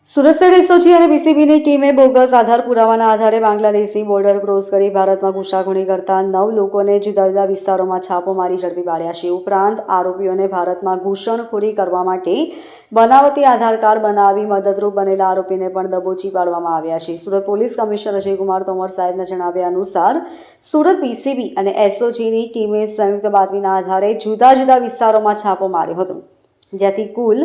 સુરત શહેર એસઓજી અને બીસીબીની ટીમે બોગસ આધાર પુરાવાના આધારે બાંગ્લાદેશી બોર્ડર ક્રોસ કરી ભારતમાં ઘૂસાખોરી કરતા 9 લોકોને જુદા જુદા વિસ્તારોમાં છાપો મારી ઝડપી પાડ્યા છે. ઉપરાંત આરોપીઓને ભારતમાં ઘૂસણખોરી કરવા માટે બનાવટી આધાર કાર્ડ બનાવી મદદરૂપ બનેલા આરોપીને પણ દબોચી પાડવામાં આવ્યા છે. સુરત પોલીસ કમિશનર અજયકુમાર તોમર સાહેબના જણાવ્યા અનુસાર સુરત બીસીબી અને એસઓજીની ટીમે સંયુક્ત બાતમીના આધારે જુદા જુદા વિસ્તારોમાં છાપો માર્યો હતો, જ્યાંથી કુલ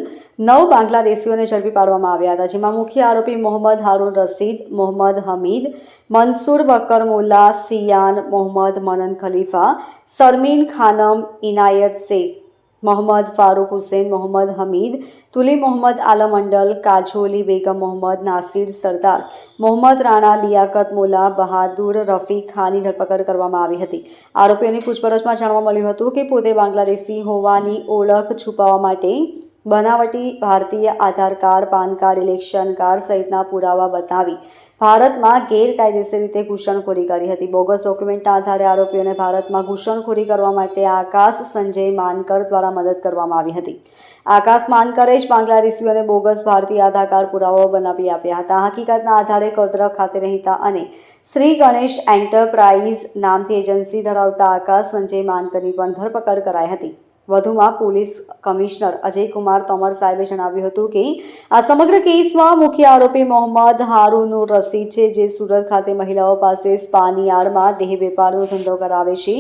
9 બાંગ્લાદેશીઓને ઝડપી પાડવામાં આવ્યા હતા, જેમાં મુખ્ય આરોપી મોહમ્મદ હારૂન રશીદ, મોહમ્મદ હમીદ, મંસૂર બકર મુલ્લા, સિયાન મોહમ્મદ, મનન ખલીફા, સરમીન ખાનમ, ઇનાયત શેખ, મોહમ્મદ ફારૂક હુસૈન, મોહમ્મદ હમીદ, તુલી મોહમ્મદ આલમ અંડલ, કાજોલી બેગમ મોહમ્મદ, નાસિર સરદાર, મોહમ્મદ રાણા, લિયાકત મુલ્લા, બહાદુર રફીક ખાનની ધરપકડ કરવામાં આવી હતી. આરોપીઓની પૂછપરછમાં જાણવા મળ્યું હતું કે પોતે બાંગ્લાદેશી હોવાની ઓળખ છુપાવવા માટે બનાવટી ભારતીય Aadhaar card, PAN card, election card સહિતના પુરાવા બતાવી ભારતમાં ગેરકાયદેસર રીતે ઘૂસણખોરી કરી હતી. બોગસ ડોક્યુમેન્ટના આધારે આરોપીઓને ભારતમાં ઘૂસણખોરી કરવા માટે આકાશ સંજય માનકર દ્વારા મદદ કરવામાં આવી હતી. આકાશ માનકરે જ બાંગ્લાદેશીઓને બોગસ ભારતીય આધાર કાર્ડ પુરાવાઓ બનાવી આપ્યા હતા. હકીકતના આધારે કોદરક ખાતે રહેતા અને શ્રી ગણેશ એન્ટરપ્રાઇઝ નામથી એજન્સી ધરાવતા આકાશ સંજય માનકરની પણ ધરપકડ કરાઈ હતી. વધુમાં પોલીસ કમિશનર અજયકુમાર તોમર સાહેબે જણાવ્યું હતું કે આ સમગ્ર કેસમાં મુખ્ય આરોપી મોહમ્મદ હારૂન રશીદ છે, જે સુરત ખાતે મહિલાઓ પાસે સ્પાની આડમાં દેહ વેપારનો ધંધો કરાવે છે.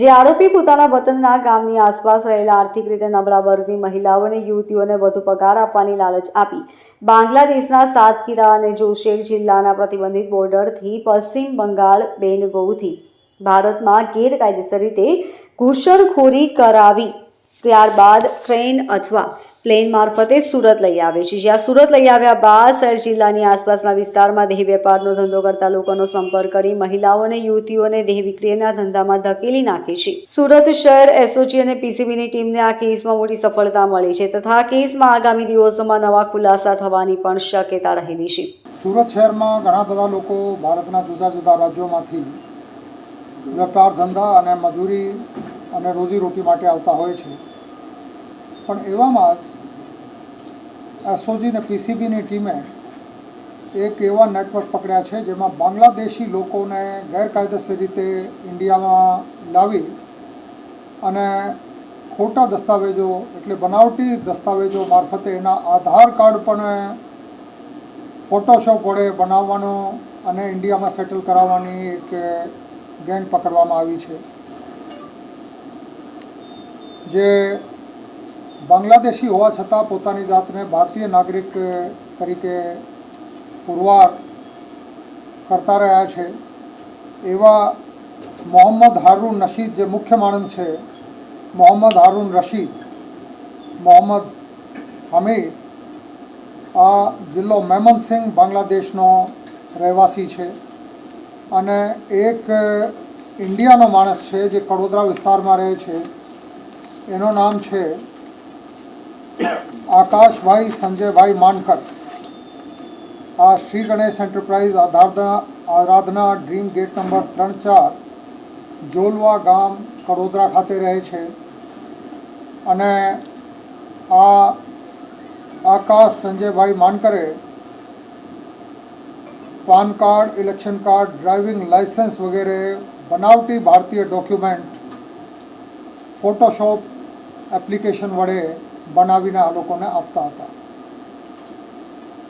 જે આરોપી પોતાના વતનના ગામની આસપાસ રહેલા આર્થિક રીતે નબળા વર્ગની મહિલાઓ અને યુવતીઓને વધુ પગાર આપવાની લાલચ આપી બાંગ્લાદેશના સાતખીરા અને જોશેર જિલ્લાના પ્રતિબંધિત બોર્ડરથી પશ્ચિમ બંગાળ બેનગૌથી ભારતમાં ગેરકાયદેસર રીતે ઘૂસણખોરી કરાવી ત્યારબાદ ટ્રેન અથવા પ્લેન મારફતે સુરત લઈ આવે છે, જ્યાં સુરત લઈ આવ્યા બાદ શહેર જિલ્લાની આસપાસના વિસ્તારમાં દેહ વેપારનો ધંધો કરતા લોકોનો સંપર્ક કરી મહિલાઓ અને યુવતીઓને દેહ વિક્રયના ધંધામાં ધકેલી નાખે છે. સુરત શહેર એસઓજી અને પીસીબીની ટીમને આ કેસમાં મોટી સફળતા મળી છે તથા આ કેસમાં આગામી દિવસોમાં નવા ખુલાસા થવાની પણ શક્યતા રહેલી છે. સુરત શહેરમાં ઘણા બધા લોકો ભારતના જુદા જુદા રાજ્યોમાંથી વેપાર ધંધા અને મજૂરી અને રોજીરોટી માટે આવતા હોય છે, પણ એવામાં જ એસઓજી અને પીસીબીની ટીમે એક એવા નેટવર્ક પકડ્યા છે જેમાં બાંગ્લાદેશી લોકોને ગેરકાયદેસર રીતે ઇન્ડિયામાં લાવી અને ખોટા દસ્તાવેજો એટલે બનાવટી દસ્તાવેજો મારફતે એના આધાર કાર્ડ પણ ફોટોશોપ વડે બનાવવાનો અને ઇન્ડિયામાં સેટલ કરાવવાની એક ગેંગ પકડવામાં આવી છે, જે બાંગ્લાદેશી હોવા છતાં પોતાની જાતને ભારતીય નાગરિક તરીકે પુરવાર કરતા રહ્યા છે. એવા મોહમ્મદ હારૂન રશીદ, જે મુખ્ય માણસ છે, મોહમ્મદ હારૂન રશીદ, મોહમ્મદ હમીદ, આ જિલ્લો મેમનસિંહ બાંગ્લાદેશનો રહેવાસી છે અને એક ઇન્ડિયાનો માણસ છે જે કડોદરા વિસ્તારમાં રહે છે. એનું નામ છે આકાશભાઈ સંજયભાઈ માનકર. આ Shri Ganesh enterprise Aradhana dream gate number 3-4 Jolva ગામ કડોદરા ખાતે રહે છે અને આ આકાશ સંજયભાઈ માનકરે PAN card, election card, driving licence વગેરે બનાવટી ભારતીય ડોક્યુમેન્ટ ફોટોશોપ એપ્લિકેશન વડે બનાવીને આ લોકોને આપતા હતા.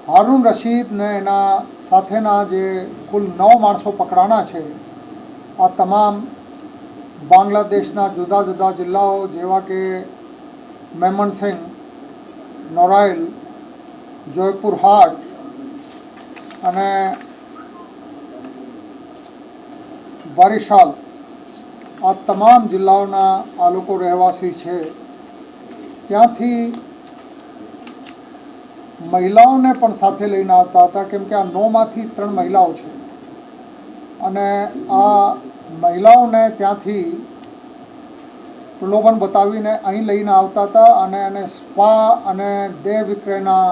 હારૂન રશીદને એના સાથેના જે કુલ 9 માણસો પકડાના છે, આ તમામ બાંગ્લાદેશના જુદા જુદા જિલ્લાઓ જેવા કે મેમનસિંહ, નોરાઇલ, જોયપુર હાટ અને બારિશાલ, આ તમામ જિલ્લાઓના આ લોકો રહેવાસી છે. ત્યાંથી મહિલાઓને પણ સાથે લઈને આવતા હતા, કેમ કે આ 9માંથી 3 મહિલાઓ છે અને આ મહિલાઓને ત્યાંથી પ્રલોભન બતાવીને અહીં લઈને આવતા હતા અને એને સ્પા અને દેહ વિક્રયના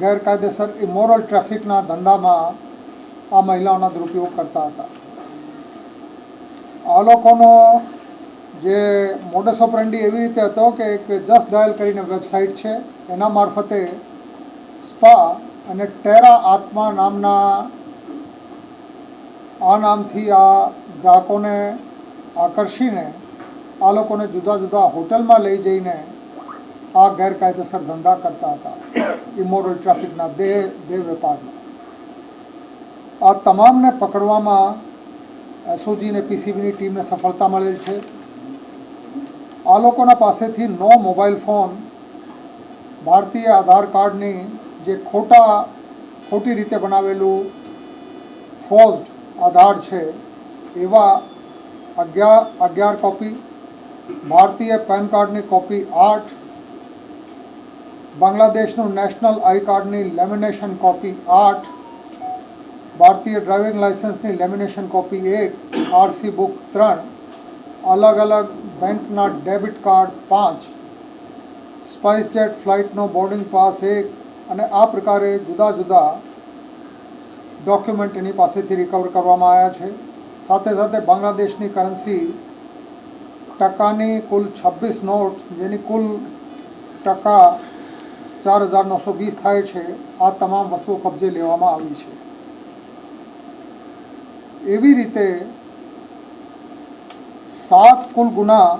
ગેરકાયદેસર ઇમોરલ ટ્રાફિકના ધંધામાં આ મહિલાઓના દુરુપયોગ કરતા હતા. આ લોકોનો જે મોડસ ઓપરેન્ડી એવી રીતે હતો કે એક જસ્ટ ડાયલ કરીને વેબસાઇટ છે, એના મારફતે સ્પા અને ટેરા આત્મા નામના આ નામથી આ ગ્રાહકોને આકર્ષીને આ લોકોને જુદા જુદા હોટલમાં લઈ જઈને આ ગેરકાયદેસર ધંધા કરતા હતા, ઇમોરલ ટ્રાફિકના દેહ વેપારના. આ તમામને પકડવામાં એસઓજી અને પીસીબીની ટીમને સફળતા મળેલ છે. આ લોકોના પાસેથી 9 મોબાઈલ ફોન, ભારતીય આધાર કાર્ડની જે ખોટી રીતે બનાવેલું ફોર્સ્ડ આધાર છે એવા 11 કોપી, ભારતીય પેન કાર્ડની કોપી 8, બાંગ્લાદેશનું નેશનલ આઈ કાર્ડની લેમિનેશન કોપી 8, ભારતીય ડ્રાઇવિંગ લાઇસન્સની લેમિનેશન કોપી 1, આરસી બુક 3, અલગ અલગ બેંકના ડેબિટ કાર્ડ 5, સ્પાઇસ જેટ ફ્લાઇટનો બોર્ડિંગ પાસ 1 અને આ પ્રકારે જુદા જુદા ડોક્યુમેન્ટ એની પાસેથી રિકવર કરવામાં આવ્યા છે. સાથે સાથે બાંગ્લાદેશની કરન્સી ટકાની કુલ 26 નોટ, જેની કુલ ટકા 4,920 થાય છે. આ તમામ વસ્તુઓ કબજે લેવામાં આવી છે. એવી રીતે 7 કુલ ગુના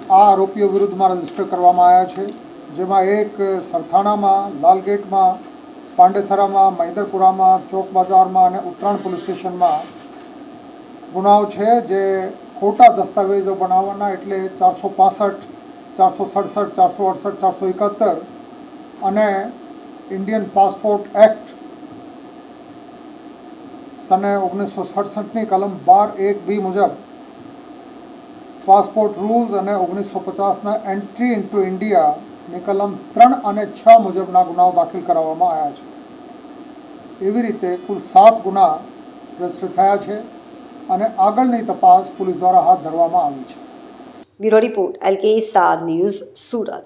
આ આરોપીઓ વિરુદ્ધમાં રજીસ્ટર કરવામાં આવ્યા છે, જેમાં એક સરથાણામાં, લાલગેટમાં, પાંડેસરામાં, મહિન્દરપુરામાં, ચોક બજારમાં અને ઉત્તરાયણ પોલીસ સ્ટેશનમાં ગુનાઓ છે, જે ખોટા દસ્તાવેજો બનાવવાના, એટલે 465, 467, 468, 471 અને ઇન્ડિયન પાસપોર્ટ એક્ટ સને 1967ની કલમ 12(1)(b) મુજબ પાસપોર્ટ રૂલ્સ અને 1950ના એન્ટ્રી ઇન્ટુ ઇન્ડિયાની કલમ 3 અને 6 મુજબના ગુનાઓ દાખલ કરાવવામાં આવ્યા છે. એવી રીતે કુલ 7 ગુના રજીસ્ટર થયા છે અને આગળની તપાસ પોલીસ દ્વારા હાથ ધરવામાં આવી છે. Bureau report LK star news, Surat.